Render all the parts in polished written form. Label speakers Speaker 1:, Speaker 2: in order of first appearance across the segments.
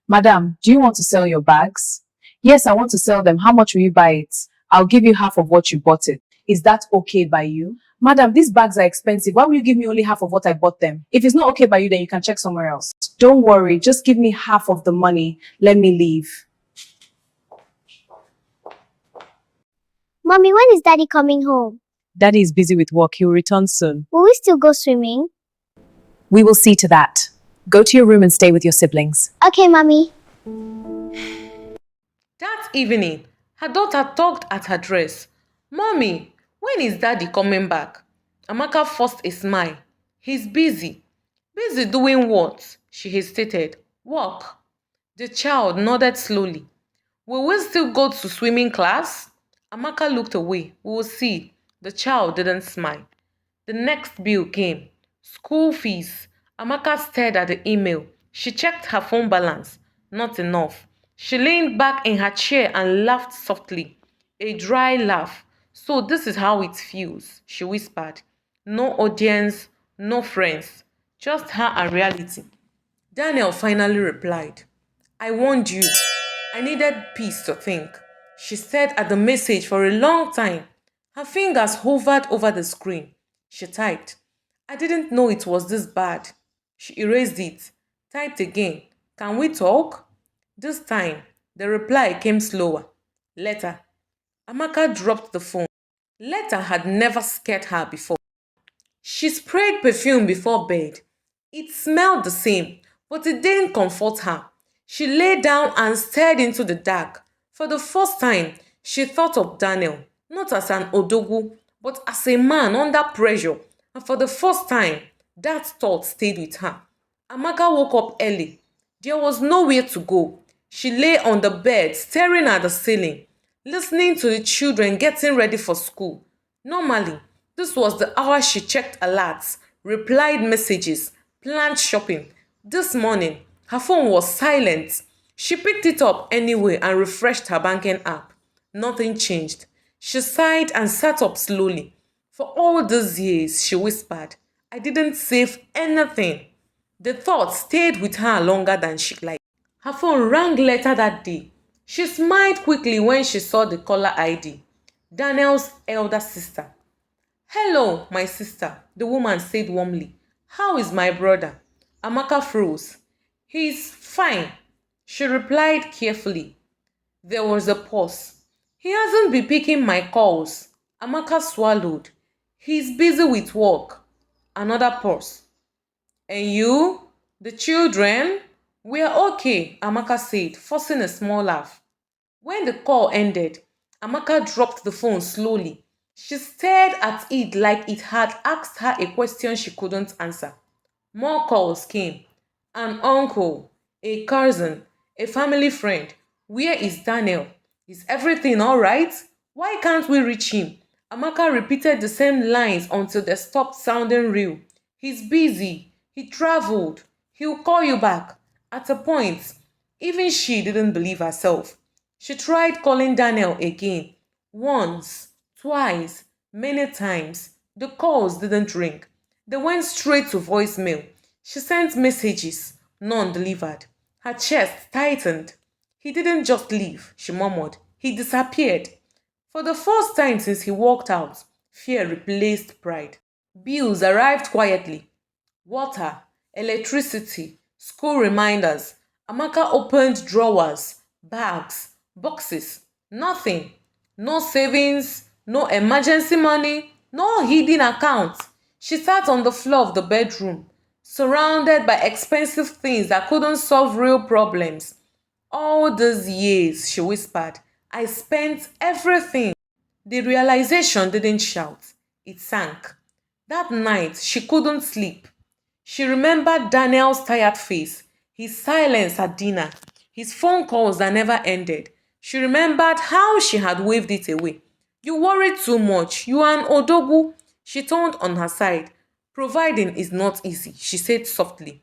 Speaker 1: Madam, do you want to sell your bags? Yes, I want to sell them. How much will you buy it? I'll give you half of what you bought it. Is that okay by you? Madam, these bags are expensive. Why will you give me only half of what I bought them? If it's not okay by you, then you can check somewhere else. Don't worry, just give me half of the money. Let me leave.
Speaker 2: Mommy, when is Daddy coming home?
Speaker 1: Daddy is busy with work. He'll return soon.
Speaker 2: Will we still go swimming?
Speaker 1: We will see to that. Go to your room and stay with your siblings.
Speaker 2: Okay, Mommy.
Speaker 3: That evening, her daughter tugged at her dress. Mommy, when is Daddy coming back? Amaka forced a smile. He's busy. Busy doing what? She hesitated. Work. The child nodded slowly. Will we still go to swimming class? Amaka looked away. We will see. The child didn't smile. The next bill came. School fees. Amaka stared at the email. She checked her phone balance. Not enough. She leaned back in her chair and laughed softly. A dry laugh. So this is how it feels, she whispered. No audience, no friends. Just her and reality. Daniel finally replied. I warned you. I needed peace to think. She stared at the message for a long time. Her fingers hovered over the screen. She typed. I didn't know it was this bad. She erased it. Typed again. Can we talk? This time, the reply came slower. Letter. Amaka dropped the phone. Letter had never scared her before. She sprayed perfume before bed. It smelled the same, but it didn't comfort her. She lay down and stared into the dark. For the first time, she thought of Daniel, not as an Odogwu, but as a man under pressure. And for the first time, that thought stayed with her. Amaka woke up early. There was nowhere to go. She lay on the bed, staring at the ceiling, listening to the children getting ready for school. Normally, this was the hour she checked alerts, replied messages, planned shopping. This morning, her phone was silent. She picked it up anyway and refreshed her banking app. Nothing changed. She sighed and sat up slowly. For all these years, she whispered, I didn't save anything. The thought stayed with her longer than she liked. Her phone rang later that day. She smiled quickly when she saw the caller ID. Daniel's elder sister. Hello, my sister, the woman said warmly. How is my brother? Amaka froze. He's fine, she replied carefully. There was a pause. He hasn't been picking my calls. Amaka swallowed. He's busy with work. Another pause. And you? The children? We're okay, Amaka said, forcing a small laugh. When the call ended, Amaka dropped the phone slowly. She stared at it like it had asked her a question she couldn't answer. More calls came. An uncle, a cousin, a family friend. Where is Daniel? Is everything alright? Why can't we reach him? Amaka repeated the same lines until they stopped sounding real. He's busy. He traveled. He'll call you back. At a point, even she didn't believe herself. She tried calling Daniel again. Once, twice, many times. The calls didn't ring. They went straight to voicemail. She sent messages, none delivered. Her chest tightened. He didn't just leave, she murmured. He disappeared. For the first time since he walked out, fear replaced pride. Bills arrived quietly. Water, electricity, school reminders. Amaka opened drawers, bags, boxes. Nothing. No savings, no emergency money, no hidden account. She sat on the floor of the bedroom, surrounded by expensive things that couldn't solve real problems. All these years, she whispered, I spent everything. The realization didn't shout, it sank. That night, she couldn't sleep. She remembered Daniel's tired face, his silence at dinner, his phone calls that never ended. She remembered how she had waved it away. You worry too much. You are an Odogwu. She turned on her side. Providing is not easy, she said softly,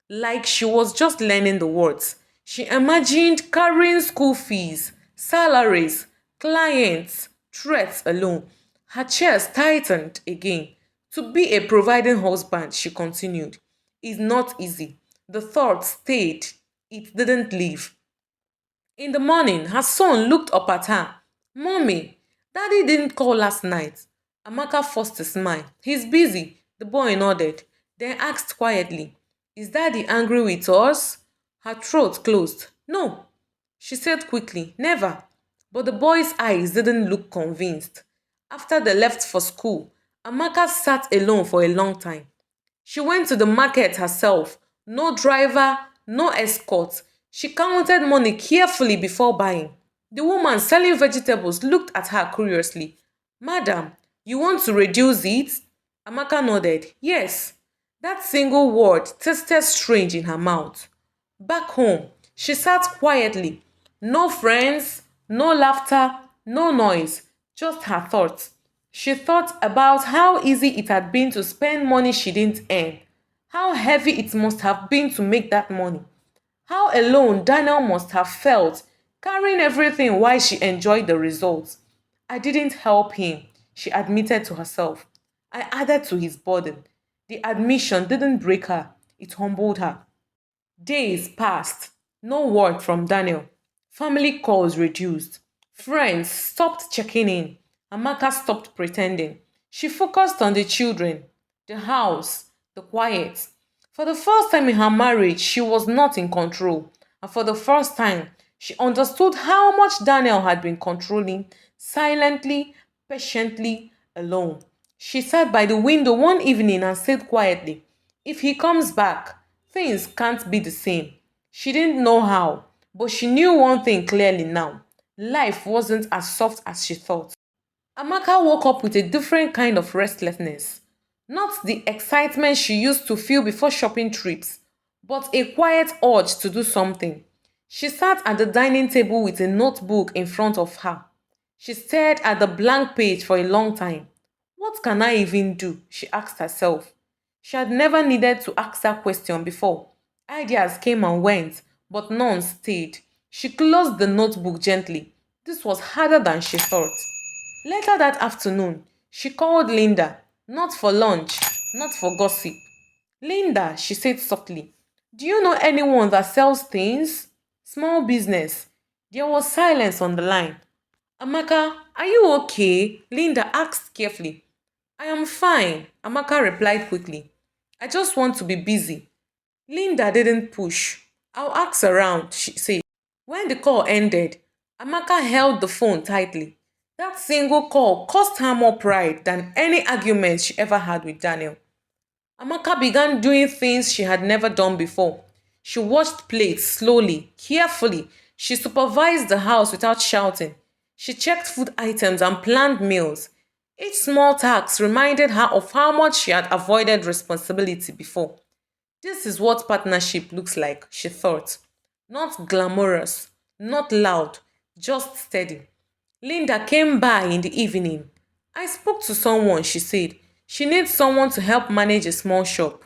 Speaker 3: like she was just learning the words. She imagined carrying school fees, salaries, clients, threats alone. Her chest tightened again. To be a providing husband, she continued, is not easy. The thought stayed. It didn't leave. In the morning, her son looked up at her. Mommy, Daddy didn't call last night. Amaka forced a smile. He's busy. The boy nodded, then asked quietly, Is Daddy angry with us? Her throat closed. No, she said quickly, Never. But the boy's eyes didn't look convinced. After they left for school, Amaka sat alone for a long time. She went to the market herself. No driver, no escort. She counted money carefully before buying. The woman selling vegetables looked at her curiously. Madam, you want to reduce it? Amaka nodded. Yes. That single word tasted strange in her mouth. Back home, she sat quietly. No friends, no laughter, no noise, just her thoughts. She thought about how easy it had been to spend money she didn't earn, how heavy it must have been to make that money, how alone Daniel must have felt carrying everything while she enjoyed the results. I didn't help him, she admitted to herself. I added to his burden. The admission didn't break her, it humbled her. Days passed. No word from Daniel. Family calls reduced. Friends stopped checking in. Amaka stopped pretending. She focused on the children, the house, the quiet. For the first time in her marriage, she was not in control. And for the first time, she understood how much Daniel had been controlling, silently, patiently, alone. She sat by the window one evening and said quietly, If he comes back, things can't be the same. She didn't know how, but she knew one thing clearly now. Life wasn't as soft as she thought. Amaka woke up with a different kind of restlessness. Not the excitement she used to feel before shopping trips, but a quiet urge to do something. She sat at the dining table with a notebook in front of her. She stared at the blank page for a long time. What can I even do? She asked herself. She had never needed to ask that question before. Ideas came and went, but none stayed. She closed the notebook gently. This was harder than she thought. Later that afternoon, she called Linda, not for lunch, not for gossip. Linda, she said softly, do you know anyone that sells things? Small business. There was silence on the line. Amaka, are you okay? Linda asked carefully. I am fine, Amaka replied quickly. I just want to be busy. Linda didn't push. I'll ask around, she said. When the call ended, Amaka held the phone tightly. That single call cost her more pride than any argument she ever had with Daniel. Amaka began doing things she had never done before. She washed plates slowly, carefully. She supervised the house without shouting. She checked food items and planned meals. Each small task reminded her of how much she had avoided responsibility before. This is what partnership looks like, she thought. Not glamorous, not loud, just steady. Linda came by in the evening. I spoke to someone, she said. She needs someone to help manage a small shop.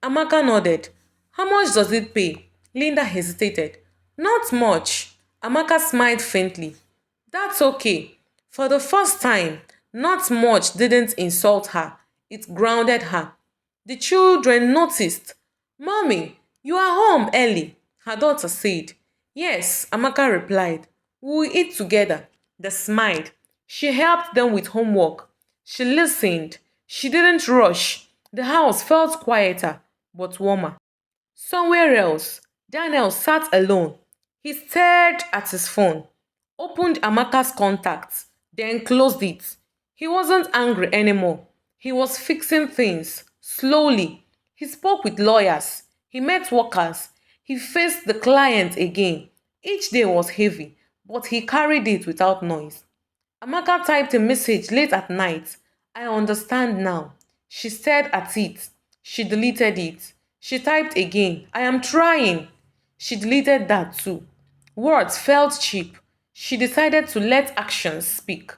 Speaker 3: Amaka nodded. How much does it pay? Linda hesitated. Not much. Amaka smiled faintly. That's okay. For the first time, not much didn't insult her. It grounded her. The children noticed. Mommy, you are home early, her daughter said. Yes, Amaka replied. We will eat together. They smiled. She helped them with homework. She listened. She didn't rush. The house felt quieter, but warmer. Somewhere else, Daniel sat alone. He stared at his phone, opened Amaka's contacts, then closed it. He wasn't angry anymore. He was fixing things, slowly. He spoke with lawyers. He met workers. He faced the client again. Each day was heavy, but he carried it without noise. Amaka typed a message late at night. I understand now. She stared at it. She deleted it. She typed again. I am trying. She deleted that too. Words felt cheap. She decided to let actions speak.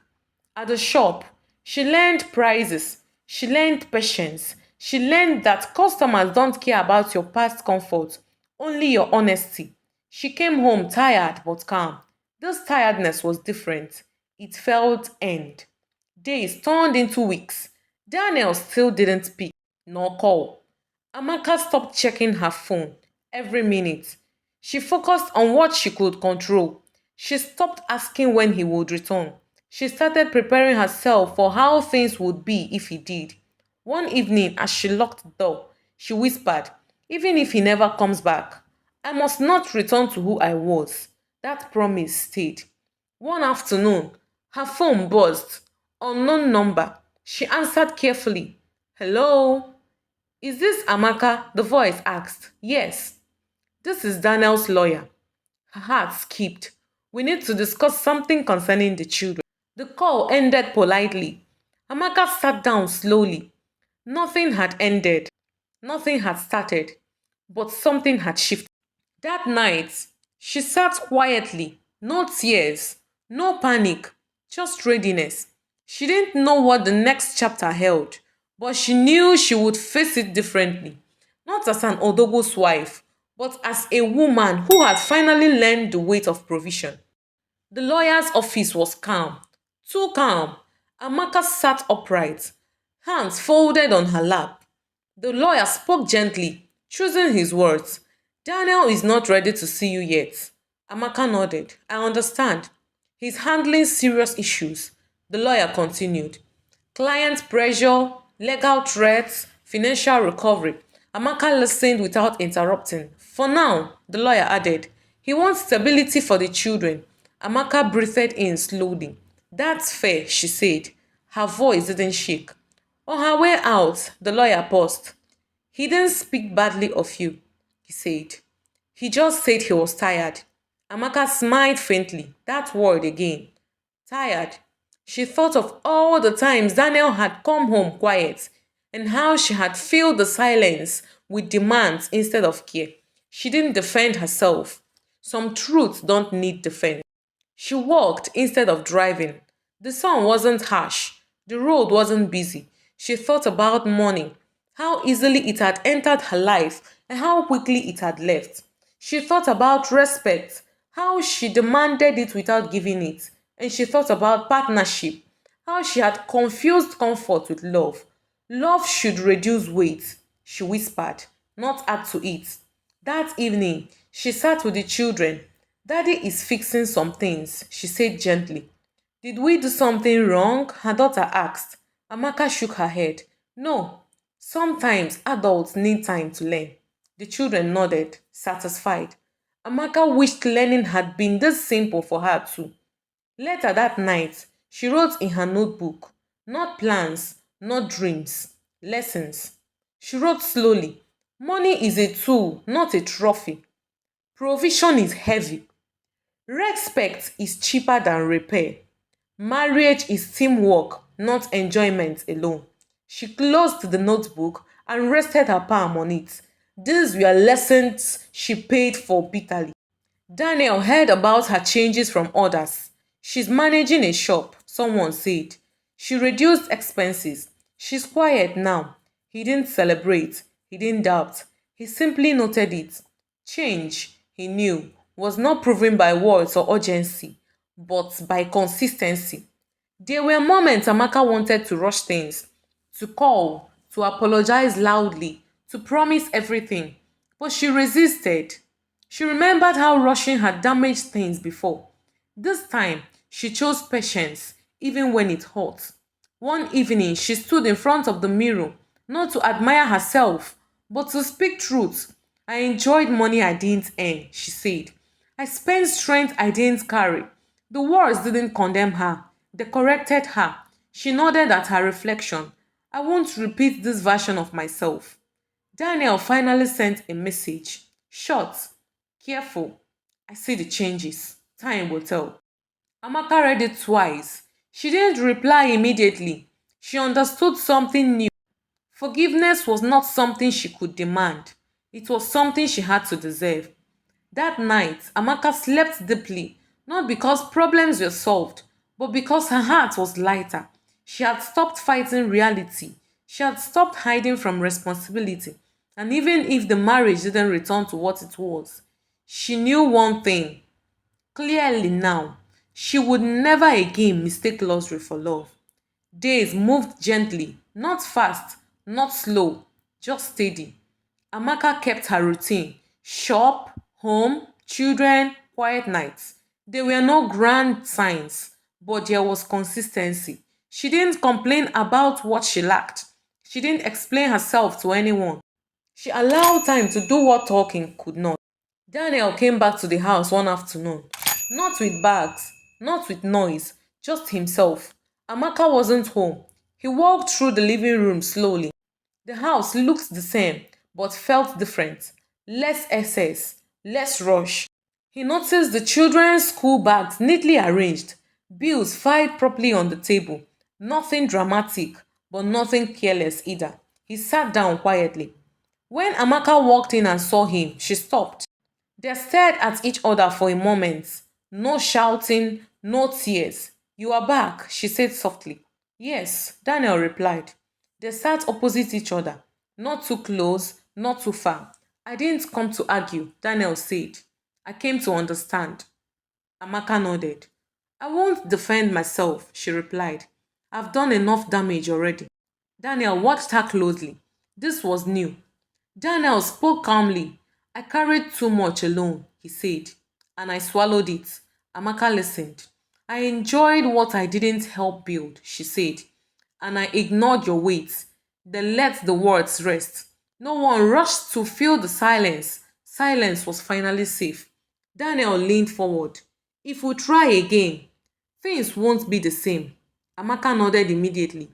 Speaker 3: At the shop, she learned prices. She learned patience. She learned that customers don't care about your past comfort, only your honesty. She came home tired but calm. This tiredness was different. It felt end. Days turned into weeks. Daniel still didn't pick nor call. Amaka stopped checking her phone every minute. She focused on what she could control. She stopped asking when he would return. She started preparing herself for how things would be if he did. One evening, as she locked the door, she whispered, "Even if he never comes back, I must not return to who I was." That promise stayed. One afternoon, her phone buzzed. Unknown number. She answered carefully. "Hello? Is this Amaka?" The voice asked. "Yes." "This is Daniel's lawyer." Her heart skipped. "We need to discuss something concerning the children." The call ended politely. Amaka sat down slowly. Nothing had ended. Nothing had started. But something had shifted. That night, she sat quietly. No tears. No panic. Just readiness. She didn't know what the next chapter held, but she knew she would face it differently. Not as an Odogwu's wife, but as a woman who had finally learned the weight of provision. The lawyer's office was calm, too calm. Amaka sat upright, hands folded on her lap. The lawyer spoke gently, choosing his words. "Daniel is not ready to see you yet." Amaka nodded. "I understand. He's handling serious issues." The lawyer continued. "Client pressure, legal threats, financial recovery." Amaka listened without interrupting. "For now," the lawyer added, "he wants stability for the children." Amaka breathed in slowly. "That's fair," she said. Her voice didn't shake. On her way out, the lawyer paused. "He didn't speak badly of you," he said. "He just said he was tired." Amaka smiled faintly. That word again. Tired. She thought of all the times Daniel had come home quiet and how she had filled the silence with demands instead of care. She didn't defend herself. Some truths don't need defense. She walked instead of driving. The sun wasn't harsh. The road wasn't busy. She thought about money, how easily it had entered her life and how quickly it had left. She thought about respect, how she demanded it without giving it. And she thought about partnership, how she had confused comfort with love. Love should reduce weight, she whispered, not add to it. That evening, she sat with the children. "Daddy is fixing some things," she said gently. "Did we do something wrong?" her daughter asked. Amaka shook her head. "No. Sometimes adults need time to learn." The children nodded, satisfied. Amaka wished learning had been this simple for her too. Later that night, she wrote in her notebook, not plans, not dreams, lessons. She wrote slowly, "Money is a tool, not a trophy. Provision is heavy. Respect is cheaper than repair. Marriage is teamwork, not enjoyment alone." She closed the notebook and rested her palm on it. These were lessons she paid for bitterly. Daniel heard about her changes from others. "She's managing a shop," someone said. "She reduced expenses. She's quiet now." He didn't celebrate. He didn't doubt. He simply noted it. Change, he knew, was not proven by words or urgency, but by consistency. There were moments Amaka wanted to rush things, to call, to apologize loudly, to promise everything, but she resisted. She remembered how rushing had damaged things before. This time, she chose patience, even when it hurt. One evening, she stood in front of the mirror, not to admire herself, but to speak truth. "I enjoyed money I didn't earn," she said. "I spent strength I didn't carry." The words didn't condemn her, they corrected her. She nodded at her reflection. "I won't repeat this version of myself." Daniel finally sent a message. Short, careful. "I see the changes. Time will tell." Amaka read it twice. She didn't reply immediately. She understood something new. Forgiveness was not something she could demand. It was something she had to deserve. That night, Amaka slept deeply, not because problems were solved, but because her heart was lighter. She had stopped fighting reality. She had stopped hiding from responsibility. And even if the marriage didn't return to what it was, she knew one thing clearly now. She would never again mistake luxury for love. Days moved gently, not fast, not slow, just steady. Amaka kept her routine: shop, home, Children, quiet nights. There were no grand signs, but there was consistency. She didn't complain about what she lacked. She didn't explain herself to anyone. She allowed time to do what talking could not. Daniel came back to the house one afternoon. Not with bags, not with noise, just himself. Amaka wasn't home. He walked through the living room slowly. The house looked the same, but felt different. Less excess, less rush. He noticed the children's school bags neatly arranged, bills filed properly on the table. Nothing dramatic, but nothing careless either. He sat down quietly. When Amaka walked in and saw him, she stopped. They stared at each other for a moment. No shouting, no tears. "You are back," she said softly. "Yes," Daniel replied. They sat opposite each other, not too close, not too far. "I didn't come to argue," Daniel said. "I came to understand." Amaka nodded. "I won't defend myself," she replied. "I've done enough damage already." Daniel watched her closely. This was new. Daniel spoke calmly. "I carried too much alone," he said, "and I swallowed it." Amaka listened. "I enjoyed what I didn't help build," she said, "and I ignored your weight." Then let the words rest. No one rushed to fill the silence. Silence was finally safe. Daniel leaned forward. "If we try again, things won't be the same." Amaka nodded immediately.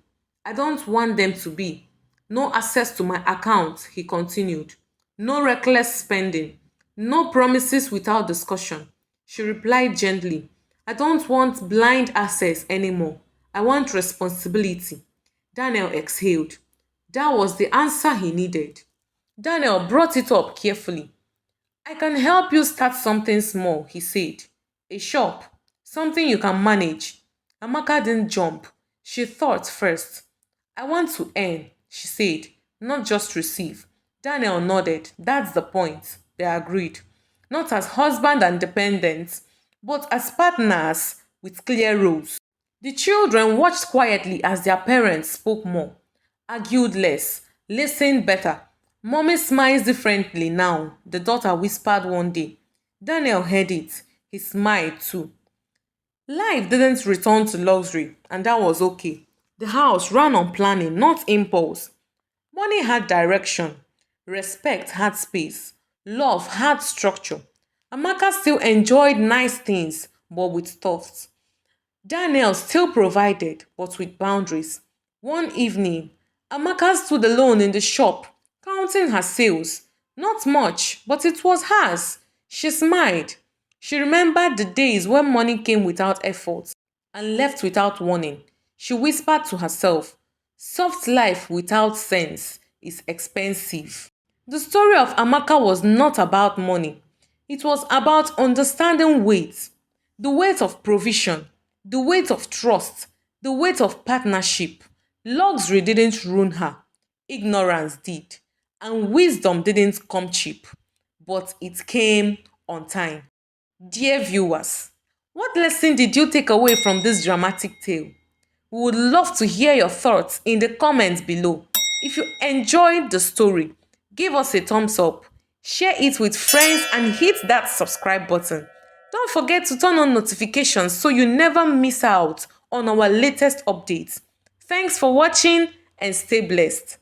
Speaker 3: "I don't want them to be. No access to my account," he continued. "No reckless spending. No promises without discussion." She replied gently. "I don't want blind access anymore. I want responsibility." Daniel exhaled. That was the answer he needed. Daniel brought it up carefully. "I can help you start something small," he said. "A shop. Something you can manage." Amaka didn't jump. She thought first. "I want to earn," she said, "not just receive." Daniel nodded. "That's the point." They agreed. Not as husband and dependents, but as partners with clear roles. The children watched quietly as their parents spoke more, argued less, listened better. "Mommy smiles differently now," the daughter whispered one day. Daniel heard it. He smiled too. Life didn't return to luxury, and that was okay. The house ran on planning, not impulse. Money had direction, respect had space, love had structure. Amaka still enjoyed nice things, but with thoughts. Daniel still provided, but with boundaries. One evening, Amaka stood alone in the shop, counting her sales. Not much, but it was hers. She smiled. She remembered the days when money came without effort and left without warning. She whispered to herself, "Soft life without sense is expensive." The story of Amaka was not about money. It was about understanding weight. The weight of provision, the weight of trust, the weight of partnership. Luxury didn't ruin her. Ignorance did. And wisdom didn't come cheap. But it came on time. Dear viewers, what lesson did you take away from this dramatic tale? We would love to hear your thoughts in the comments below. If you enjoyed the story, give us a thumbs up, share it with friends, and hit that subscribe button. Don't forget to turn on notifications so you never miss out on our latest updates. Thanks for watching and stay blessed.